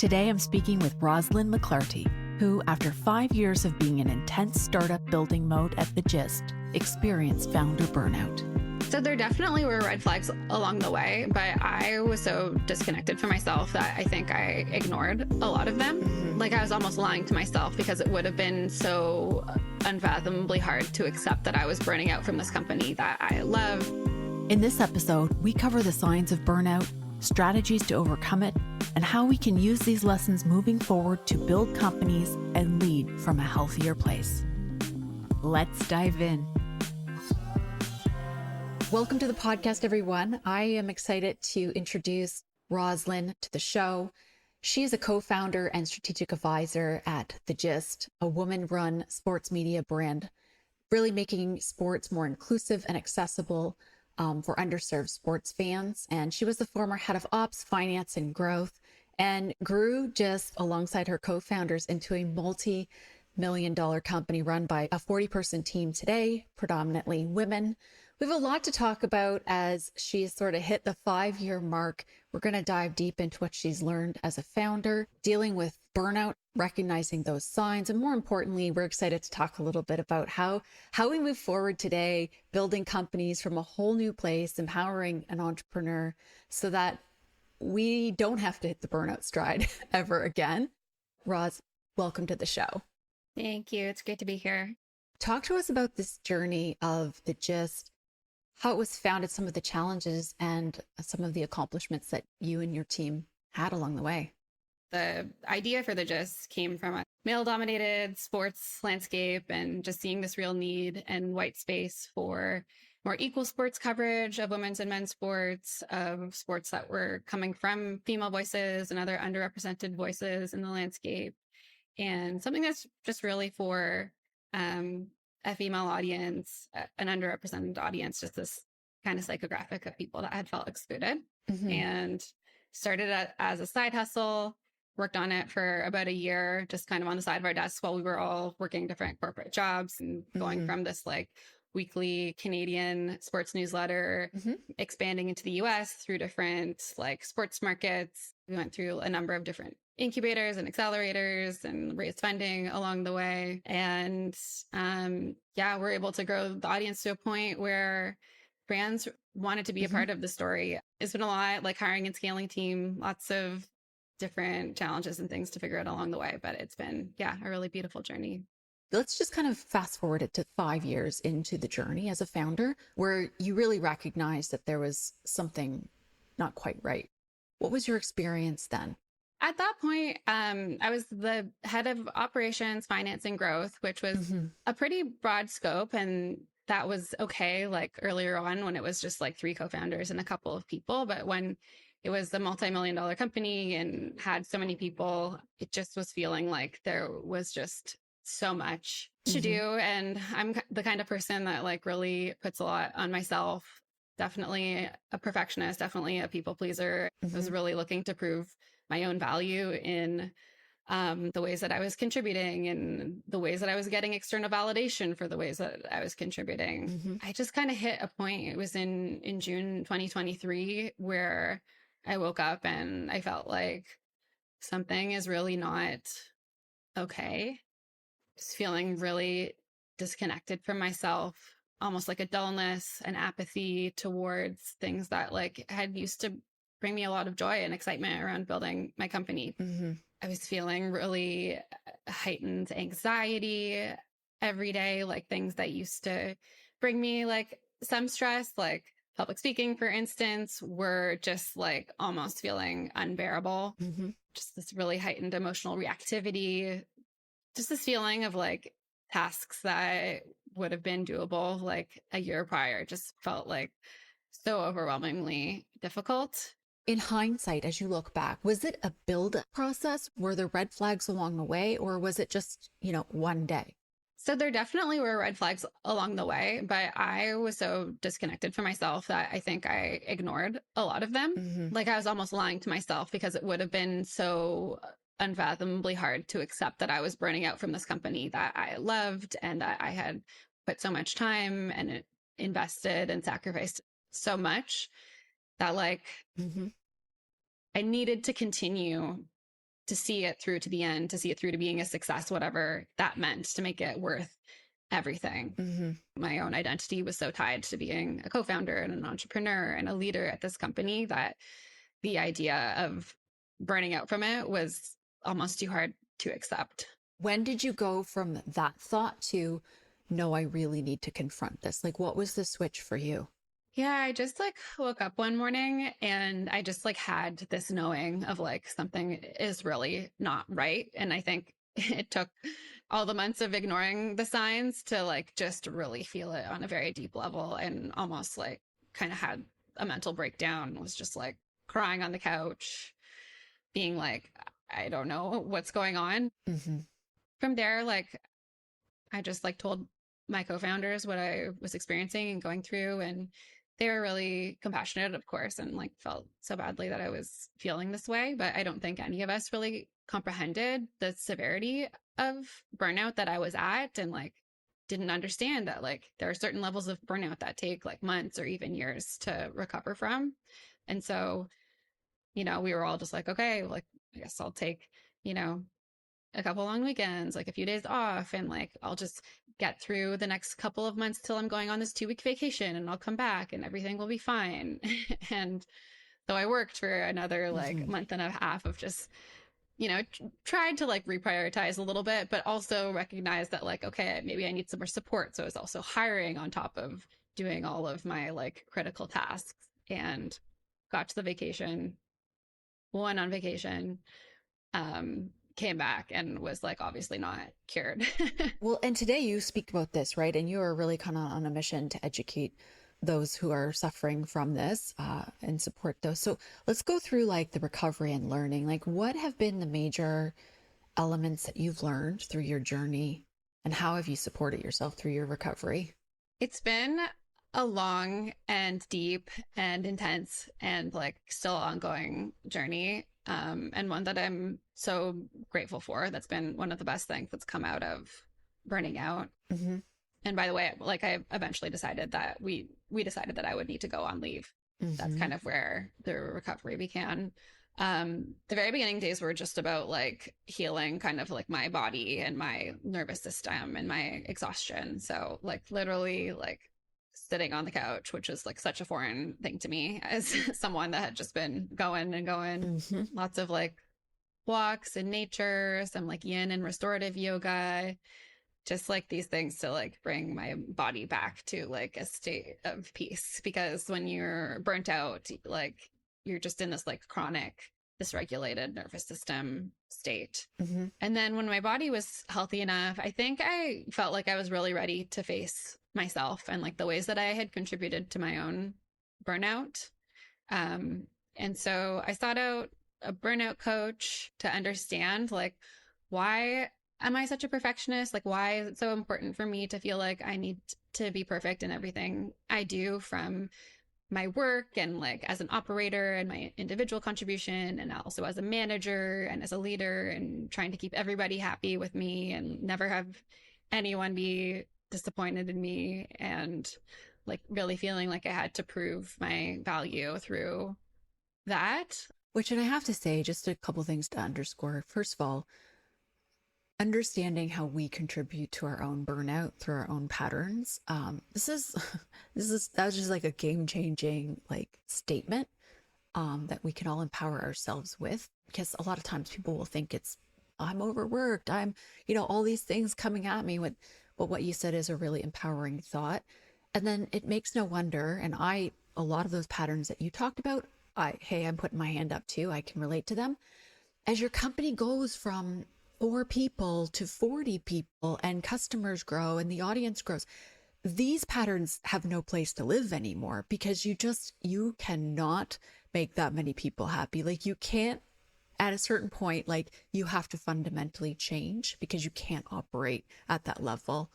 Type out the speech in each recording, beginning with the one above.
Today, I'm speaking with Roslyn McLarty, who, after 5 years of being in intense startup building mode at The Gist, experienced founder burnout. So there definitely were red flags along the way, but I was so disconnected from myself that I think I ignored a lot of them. Like I was almost lying to myself because it would have been so unfathomably hard to accept that I was burning out from this company that I love. In this episode, we cover the signs of burnout, strategies to overcome it, and how we can use these lessons moving forward to build companies and lead from a healthier place. Let's dive in. Welcome to the podcast, everyone. I am excited to introduce Roslyn to the show. She is a co-founder and strategic advisor at The Gist, a woman-run sports media brand, really making sports more inclusive and accessible for underserved sports fans. And she was the former head of ops, finance, and growth, and grew just alongside her co-founders into a multi-million-dollar company run by a 40-person team today, predominantly women. We have a lot to talk about as she's sort of hit the 5-year mark. We're going to dive deep into what she's learned as a founder, dealing with burnout, recognizing those signs, and more importantly, we're excited to talk a little bit about how we move forward today, building companies from a whole new place, empowering an entrepreneur so that we don't have to hit the burnout stride ever again. Roz, welcome to the show. Thank you. It's great to be here. Talk to us about this journey of The Gist, how it was founded, some of the challenges and some of the accomplishments that you and your team had along the way. The idea for The Gist came from a male-dominated sports landscape and just seeing this real need and white space for more equal sports coverage of women's and men's sports, of sports that were coming from female voices and other underrepresented voices in the landscape, and something that's just really for a female audience, an underrepresented audience, just this kind of psychographic of people that had felt excluded. And started as a side hustle, worked on it for about a year, just kind of on the side of our desks while we were all working different corporate jobs and going from this like weekly Canadian sports newsletter, expanding into the US through different like sports markets. We went through a number of different incubators and accelerators and raised funding along the way. And we're able to grow the audience to a point where brands wanted to be a part of the story. It's been a lot, like hiring and scaling team, lots of different challenges and things to figure out along the way. But it's been, a really beautiful journey. Let's just kind of fast forward it to 5 years into the journey as a founder, where you really recognized that there was something not quite right. What was your experience then? At that point, I was the head of operations, finance, and growth, which was a pretty broad scope. And that was okay, like earlier on when it was just like 3 co-founders and a couple of people. But when it was a multi-million-dollar company and had so many people, it just was feeling like there was just so much to do. And I'm the kind of person that like really puts a lot on myself. Definitely a perfectionist, definitely a people pleaser. I was really looking to prove my own value in the ways that I was contributing and the ways that I was getting external validation for the ways that I was contributing. I just kind of hit a point. It was in June 2023 where I woke up and I felt like something is really not okay. Just feeling really disconnected from myself, almost like a dullness and apathy towards things that like had used to bring me a lot of joy and excitement around building my company. I was feeling really heightened anxiety every day, like things that used to bring me like some stress, like public speaking, for instance, were just like almost feeling unbearable. Just this really heightened emotional reactivity, just this feeling of like tasks that would have been doable like a year prior just felt like so overwhelmingly difficult. In hindsight, as you look back, was it a build process? Were there red flags along the way, or was it just, one day? So there definitely were red flags along the way, but I was so disconnected from myself that I think I ignored a lot of them. Like I was almost lying to myself because it would have been so unfathomably hard to accept that I was burning out from this company that I loved and that I had put so much time and invested and sacrificed so much that like I needed to continue to see it through to the end, to see it through to being a success, whatever that meant, to make it worth everything. My own identity was so tied to being a co-founder and an entrepreneur and a leader at this company that the idea of burning out from it was almost too hard to accept. When did you go from that thought to, no, I really need to confront this? Like, what was the switch for you? Yeah, I just like woke up one morning and I just like had this knowing of like something is really not right. And I think it took all the months of ignoring the signs to like just really feel it on a very deep level, and almost like kind of had a mental breakdown, was just like crying on the couch, being like, I don't know what's going on. From there, like I just like told my co-founders what I was experiencing and going through, and they were really compassionate, of course, and like felt so badly that I was feeling this way. But I don't think any of us really comprehended the severity of burnout that I was at, and like didn't understand that like there are certain levels of burnout that take like months or even years to recover from. And so, we were all just like, okay, like I guess I'll take, a couple long weekends, like a few days off, and like I'll just get through the next couple of months till I'm going on this 2-week vacation, and I'll come back and everything will be fine. And so I worked for another like month and a half of just, tried to like reprioritize a little bit, but also recognize that like, okay, maybe I need some more support. So I was also hiring on top of doing all of my like critical tasks, and got to the vacation, went on vacation, came back and was like obviously not cured. Well, and today you speak about this, right? And you are really kind of on a mission to educate those who are suffering from this and support those. So let's go through like the recovery and learning. Like, what have been the major elements that you've learned through your journey, and how have you supported yourself through your recovery? It's been a long and deep and intense and like still ongoing journey. And one that I'm so grateful for. That's been one of the best things that's come out of burning out. And by the way, like I eventually decided that we decided that I would need to go on leave. That's kind of where the recovery began. The very beginning days were just about like healing kind of like my body and my nervous system and my exhaustion. So like literally like sitting on the couch, which is like such a foreign thing to me as someone that had just been going and going. Lots of like walks in nature, some like yin and restorative yoga, just like these things to like bring my body back to like a state of peace. Because when you're burnt out, like you're just in this like chronic dysregulated nervous system state. And then when my body was healthy enough, I think I felt like I was really ready to face myself and like the ways that I had contributed to my own burnout. And so I sought out a burnout coach to understand like, why am I such a perfectionist? Like, why is it so important for me to feel like I need to be perfect in everything I do, from my work and like as an operator and my individual contribution, and also as a manager and as a leader, and trying to keep everybody happy with me and never have anyone be disappointed in me, and like really feeling like I had to prove my value through that. Which, and I have to say, just a couple things to underscore. First of all, understanding how we contribute to our own burnout through our own patterns. That was just like a game-changing like statement that we can all empower ourselves with, because a lot of times people will think it's, I'm overworked, I'm, all these things coming at me with, but what you said is a really empowering thought. And then it makes no wonder, and a lot of those patterns that you talked about, I'm putting my hand up too, I can relate to them. As your company goes from 4 people to 40 people and customers grow and the audience grows, these patterns have no place to live anymore, because you cannot make that many people happy. Like, you can't, at a certain point, like, you have to fundamentally change, because you can't operate at that level.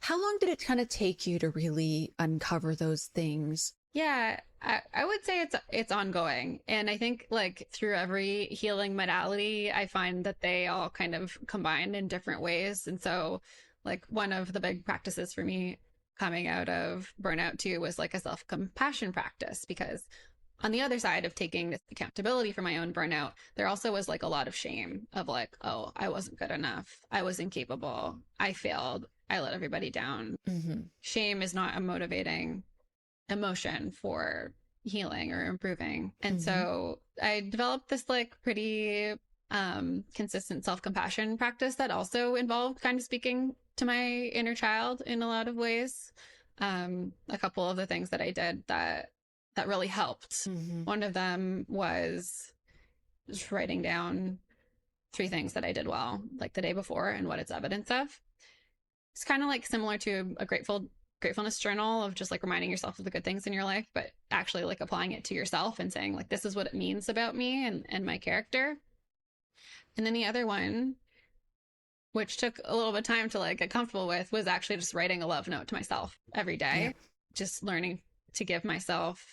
How long did it kind of take you to really uncover those things? Yeah, I would say it's ongoing. And I think like through every healing modality, I find that they all kind of combine in different ways. And so like one of the big practices for me coming out of burnout too was like a self-compassion practice, because on the other side of taking this accountability for my own burnout, there also was like a lot of shame of like, oh, I wasn't good enough. I was incapable. I failed. I let everybody down. Mm-hmm. Shame is not a motivating emotion for healing or improving. And so I developed this like pretty consistent self-compassion practice that also involved kind of speaking to my inner child in a lot of ways. A couple of the things that I did that really helped. One of them was just writing down 3 things that I did well, like the day before and what it's evidence of. It's kind of like similar to a gratefulness journal of just like reminding yourself of the good things in your life, but actually like applying it to yourself and saying like, this is what it means about me and my character. And then the other one, which took a little bit of time to like get comfortable with, was actually just writing a love note to myself every day. Just learning to give myself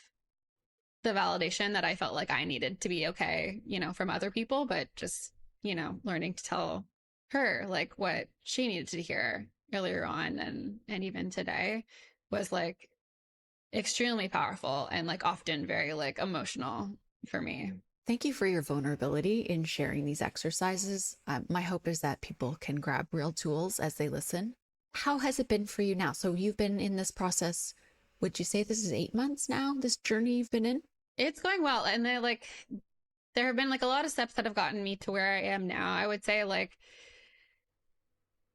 the validation that I felt like I needed to be okay, you know, from other people, but just, you know, learning to tell her like what she needed to hear earlier on and even today was like extremely powerful and like often very like emotional for me. Thank you for your vulnerability in sharing these exercises. My hope is that people can grab real tools as they listen. How has it been for you now? So you've been in this process, would you say this is 8 months now, this journey you've been in? It's going well. And there have been like a lot of steps that have gotten me to where I am now. I would say like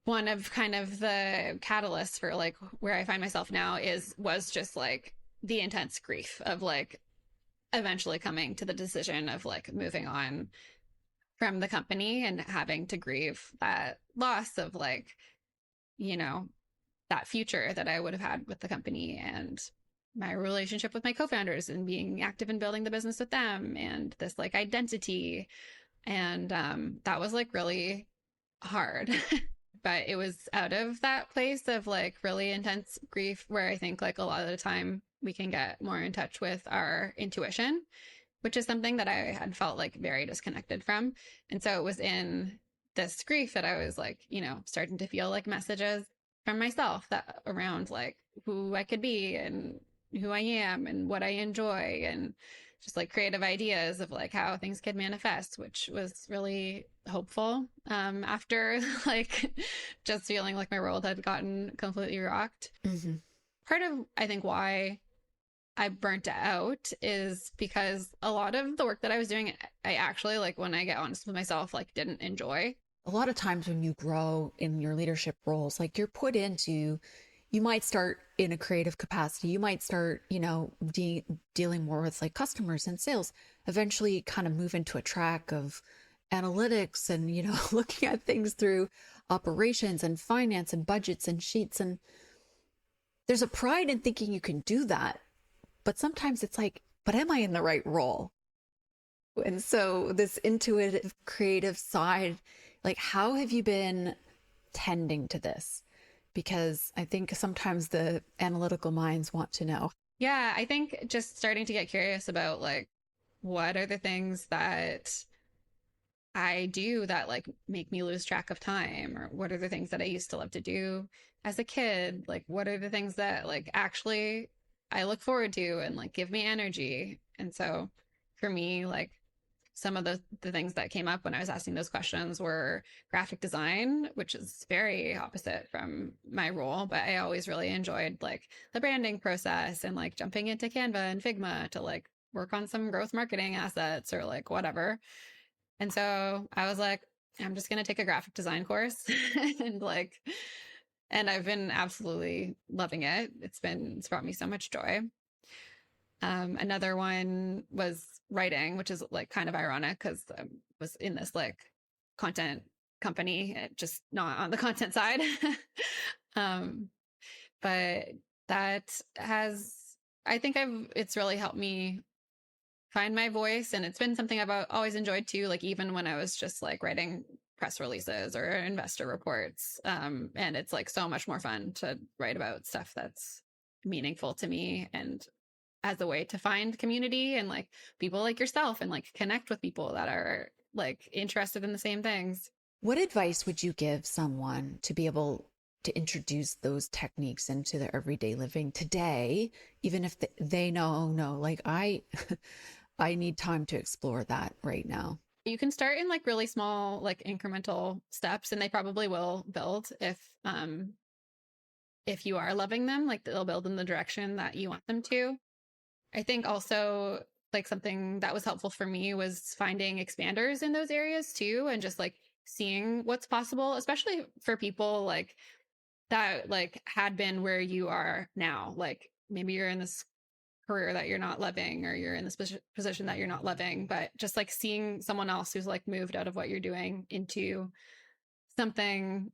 one of kind of the catalysts for like where I find myself now was just like the intense grief of like eventually coming to the decision of like moving on from the company and having to grieve that loss of like, you know, that future that I would have had with the company and my relationship with my co-founders and being active in building the business with them and this like identity. And that was like really hard. But it was out of that place of like really intense grief where I think like a lot of the time we can get more in touch with our intuition, which is something that I had felt like very disconnected from. And so it was in this grief that I was like, you know, starting to feel like messages from myself that around like who I could be and who I am and what I enjoy and just like creative ideas of like how things could manifest, which was really hopeful after like just feeling like my world had gotten completely rocked. Part of I think why I burnt out is because a lot of the work that I was doing, I actually like when I get honest with myself, like didn't enjoy. A lot of times when you grow in your leadership roles, like you're put into, you might start in a creative capacity. You might start, you know, dealing more with like customers and sales, eventually kind of move into a track of analytics and, you know, looking at things through operations and finance and budgets and sheets. And there's a pride in thinking you can do that. But sometimes it's like, but am I in the right role? And so this intuitive, creative side, like how have you been tending to this? Because I think sometimes the analytical minds want to know. Yeah, I think just starting to get curious about like, what are the things that I do that like make me lose track of time? Or what are the things that I used to love to do as a kid? Like, what are the things that like actually I look forward to and like give me energy? And so for me, like some of the things that came up when I was asking those questions were graphic design, which is very opposite from my role, but I always really enjoyed like the branding process and like jumping into Canva and Figma to like work on some growth marketing assets or like whatever. And so I was like, I'm just going to take a graphic design course and I've been absolutely loving it. It's brought me so much joy. Another one was writing, which is like kind of ironic because I was in this like content company, just not on the content side. But that it's really helped me find my voice. And it's been something I've always enjoyed too. Like even when I was just like writing press releases or investor reports. And it's like so much more fun to write about stuff that's meaningful to me and as a way to find community and like people like yourself and like connect with people that are like interested in the same things. What advice would you give someone to be able to introduce those techniques into their everyday living today, even if they know, no, like I need time to explore that right now? You can start in like really small, like incremental steps, and they probably will build if you are loving them, like they'll build in the direction that you want them to. I think also like something that was helpful for me was finding expanders in those areas too, and just like seeing what's possible, especially for people like that like had been where you are now. Like maybe you're in this career that you're not loving, or you're in this position that you're not loving, but just like seeing someone else who's like moved out of what you're doing into something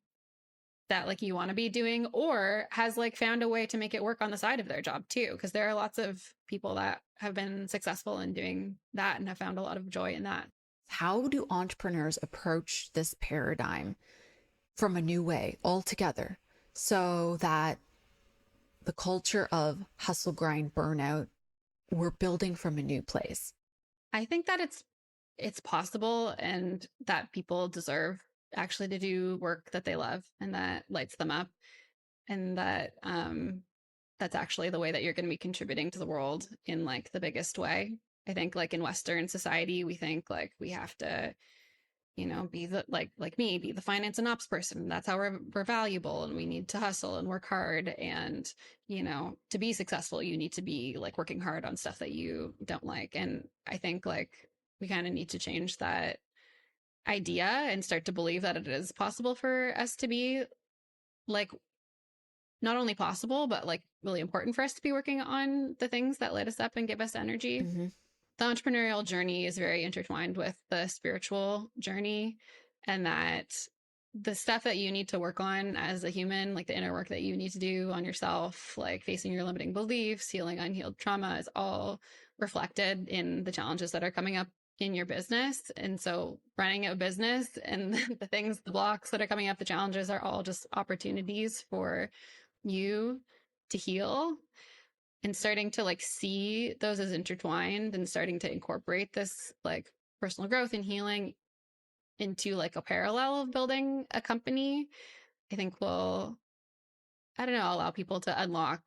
that like you want to be doing, or has like found a way to make it work on the side of their job too, because there are lots of people that have been successful in doing that and have found a lot of joy in that. How do entrepreneurs approach this paradigm from a new way altogether, so that the culture of hustle, grind, burnout, we're building from a new place? I think that it's possible, and that people deserve actually to do work that they love and that lights them up, and that that's actually the way that you're going to be contributing to the world in like the biggest way. I think like in Western society, we think like we have to, you know, be the like me, be the finance and ops person. That's how we're valuable, and we need to hustle and work hard. And, you know, to be successful, you need to be like working hard on stuff that you don't like. And I think like we kind of need to change that idea and start to believe that it is possible for us to be like not only possible, but like really important for us to be working on the things that light us up and give us energy. Mm-hmm. The entrepreneurial journey is very intertwined with the spiritual journey, and that the stuff that you need to work on as a human, like the inner work that you need to do on yourself, like facing your limiting beliefs, healing unhealed trauma, is all reflected in the challenges that are coming up in your business. And so running a business and the things, the blocks that are coming up, the challenges are all just opportunities for you to heal, and starting to like see those as intertwined, and starting to incorporate this like personal growth and healing into like a parallel of building a company, I think will, I don't know, allow people to unlock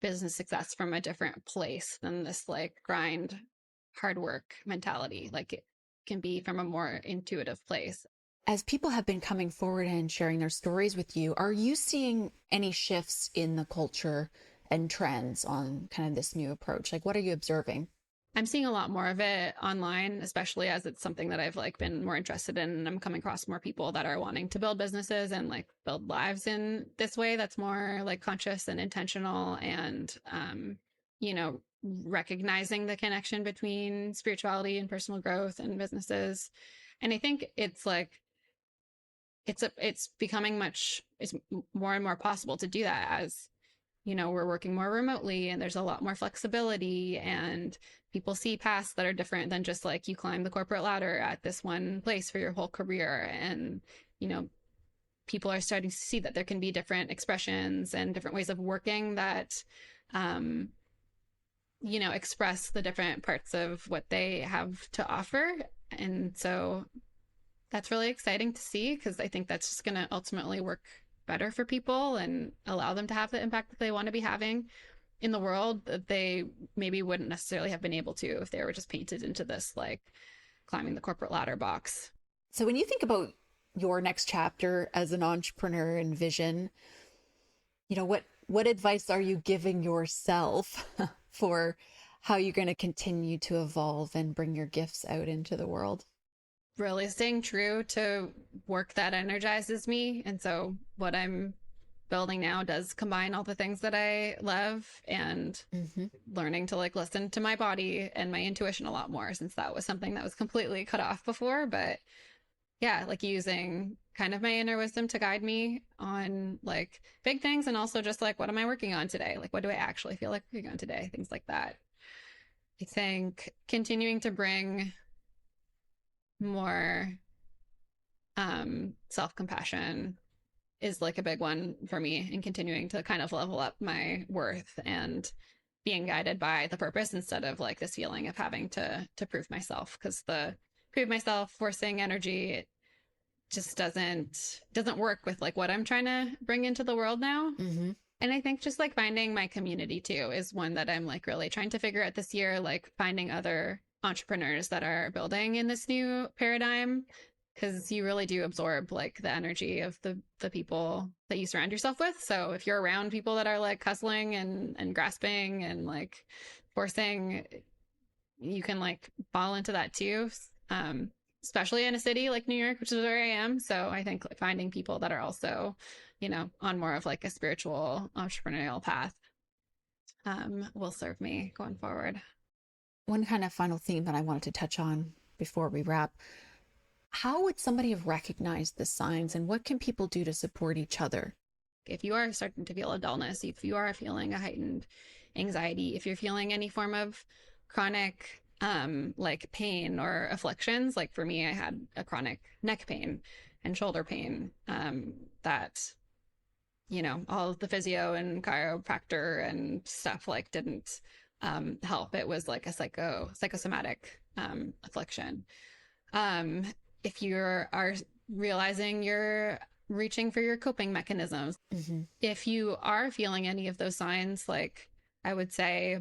business success from a different place than this like grind, hard work mentality. Like it can be from a more intuitive place. As people have been coming forward and sharing their stories with you, are you seeing any shifts in the culture and trends on kind of this new approach? Like, what are you observing? I'm seeing a lot more of it online, especially as it's something that I've like been more interested in. And I'm coming across more people that are wanting to build businesses and like build lives in this way that's more like conscious and intentional, and, you know, recognizing the connection between spirituality and personal growth and businesses. And I think it's like, it's becoming it's more and more possible to do that as, you know, we're working more remotely, and there's a lot more flexibility, and people see paths that are different than just like you climb the corporate ladder at this one place for your whole career. And, you know, people are starting to see that there can be different expressions and different ways of working that, you know, express the different parts of what they have to offer. And so that's really exciting to see, because I think that's just going to ultimately work better for people and allow them to have the impact that they want to be having in the world that they maybe wouldn't necessarily have been able to if they were just painted into this like climbing the corporate ladder box. So when you think about your next chapter as an entrepreneur and vision, you know, what advice are you giving yourself for how you're going to continue to evolve and bring your gifts out into the world? Really staying true to work that energizes me. And so what I'm building now does combine all the things that I love, and learning to like listen to my body and my intuition a lot more, since that was something that was completely cut off before. But yeah, like using kind of my inner wisdom to guide me on like big things, and also just like, what am I working on today? Like, what do I actually feel like working on today? Things like that. I think continuing to bring more self-compassion is like a big one for me, and continuing to kind of level up my worth and being guided by the purpose instead of like this feeling of having to prove myself, because the prove myself forcing energy just doesn't work with like what I'm trying to bring into the world now. Mm-hmm. And I think just like finding my community too is one that I'm like really trying to figure out this year, like finding other entrepreneurs that are building in this new paradigm, because you really do absorb like the energy of the people that you surround yourself with. So if you're around people that are like hustling and grasping and like forcing, you can like fall into that too. Especially in a city like New York, which is where I am. So I think like finding people that are also, on more of like a spiritual entrepreneurial path will serve me going forward. One kind of final theme that I wanted to touch on before we wrap. How would somebody have recognized the signs, and what can people do to support each other? If you are starting to feel a dullness, if you are feeling a heightened anxiety, if you're feeling any form of chronic like pain or afflictions, like for me, I had a chronic neck pain and shoulder pain that, all of the physio and chiropractor and stuff like didn't help. It was like a psychosomatic affliction. If you are realizing you're reaching for your coping mechanisms, Mm-hmm. if you are feeling any of those signs, like I would say,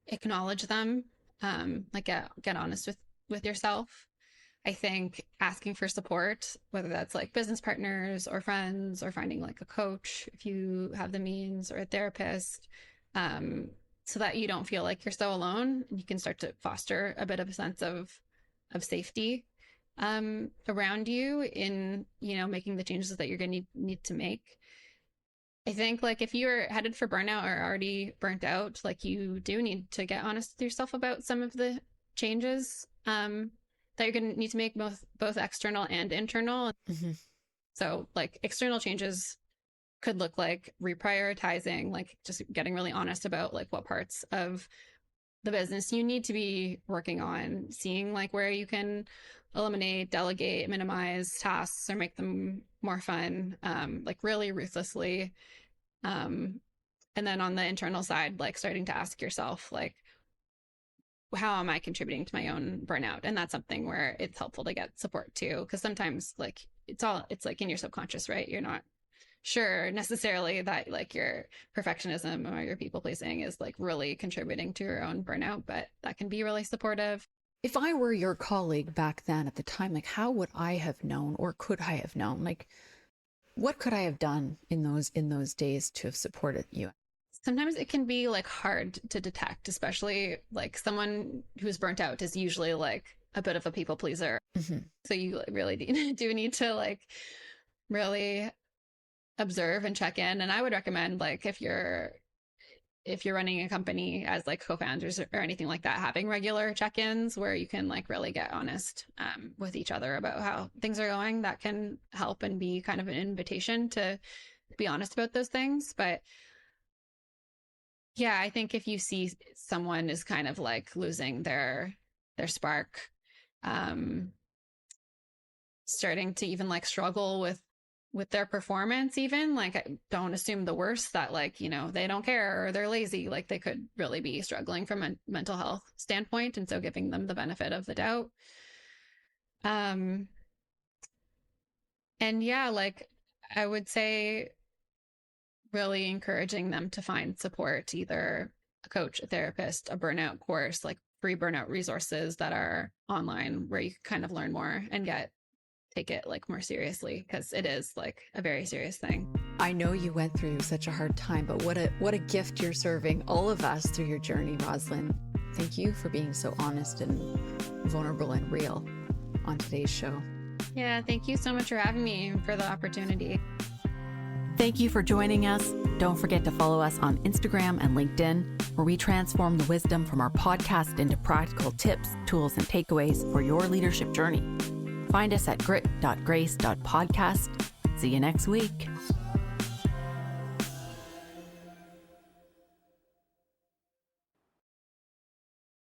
acknowledge them, like get honest with yourself. I think asking for support, whether that's like business partners or friends, or finding like a coach if you have the means, or a therapist, so that you don't feel like you're so alone, and you can start to foster a bit of a sense of safety around you in, making the changes that you're going to need to make. I think like if you're headed for burnout or already burnt out, like you do need to get honest with yourself about some of the changes that you're going to need to make, both external and internal. Mm-hmm. So like external changes could look like reprioritizing, like just getting really honest about like what parts of the business you need to be working on, seeing like where you can eliminate, delegate, minimize tasks or make them more fun, like really ruthlessly. And then on the internal side, like starting to ask yourself, like, how am I contributing to my own burnout? And that's something where it's helpful to get support too, because sometimes like it's like in your subconscious, right? You're not sure necessarily that like your perfectionism or your people pleasing is like really contributing to your own burnout, but that can be really supportive. If I were your colleague back then at the time, like how would I have known, or could I have known? Like what could I have done in those days to have supported you? Sometimes it can be like hard to detect, especially like someone who's burnt out is usually like a bit of a people pleaser. Mm-hmm. So you really do need to like really observe and check in. And I would recommend like if you're running a company as like co-founders or anything like that, having regular check-ins where you can like really get honest with each other about how things are going. That can help and be kind of an invitation to be honest about those things. But yeah, I think if you see someone is kind of like losing their spark, starting to even like struggle with their performance, even like, I don't assume the worst, that like, they don't care or they're lazy. Like they could really be struggling from a mental health standpoint. And so giving them the benefit of the doubt. And yeah, like I would say really encouraging them to find support, either a coach, a therapist, a burnout course, like free burnout resources that are online where you can kind of learn more and take it like more seriously, because it is like a very serious thing. I know you went through such a hard time, but what a gift you're serving all of us through your journey, Roslyn. Thank you for being so honest and vulnerable and real on today's show. Yeah, thank you so much for having me and for the opportunity. Thank you for joining us. Don't forget to follow us on Instagram and LinkedIn, where we transform the wisdom from our podcast into practical tips, tools, and takeaways for your leadership journey. Find us at grit.grace.podcast. See you next week.